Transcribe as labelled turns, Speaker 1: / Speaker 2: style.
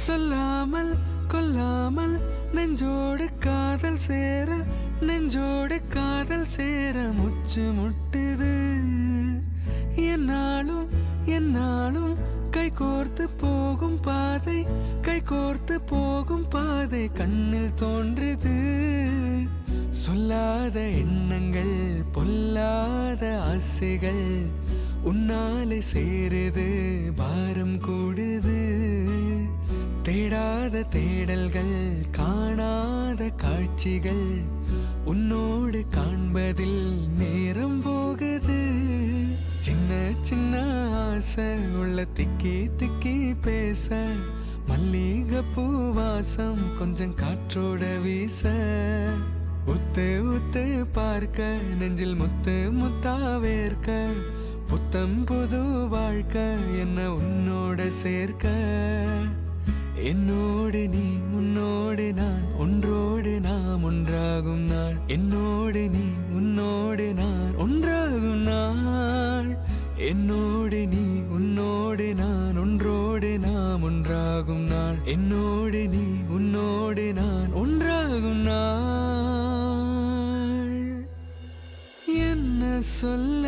Speaker 1: சொல்லாமல் கொல்லாமல் நெஞ்சோடு காதல் சேர நெஞ்சோடு காதல் சேர முச்சு முட்டுது என்னாலும் என்னாலும் கை கோர்த்து போகும் பாதை கை கோர்த்து போகும் பாதை கண்ணில் தோன்றுது சொல்லாத எண்ணங்கள் பொல்லாத ஆசைகள் உன்னாலே சேருது பாரம் கூடுது தேடாத தேடல்கள் காணாத காட்சிகள் உன்னோடு காண்பதில் நேரம் போகுது சின்ன சின்ன ஆசை உள்ள திக்கி திக்கி பேச மல்லிகை பூவாசம் கொஞ்சம் காற்றோட வீச உத்து உத்து பார்க்க நெஞ்சில் முத்து முத்தா வேர்க்க புத்தம் புது வாழ்க்கை என்ன உன்னோட சேர்க்க என்னோடு நீ உன்னோடு நான் ஒன்றோடு நாம் ஒன்றாகும் நாள் என்னோடு நீ உன்னோடு நான் ஒன்றாகும் நாள் என்னோடு நீ உன்னோடு நான் ஒன்றோடு நாம் ஒன்றாகும் நாள் என்னோடு நீ உன்னோடு நான் ஒன்றாகும் நாள் என்ன சொல்ல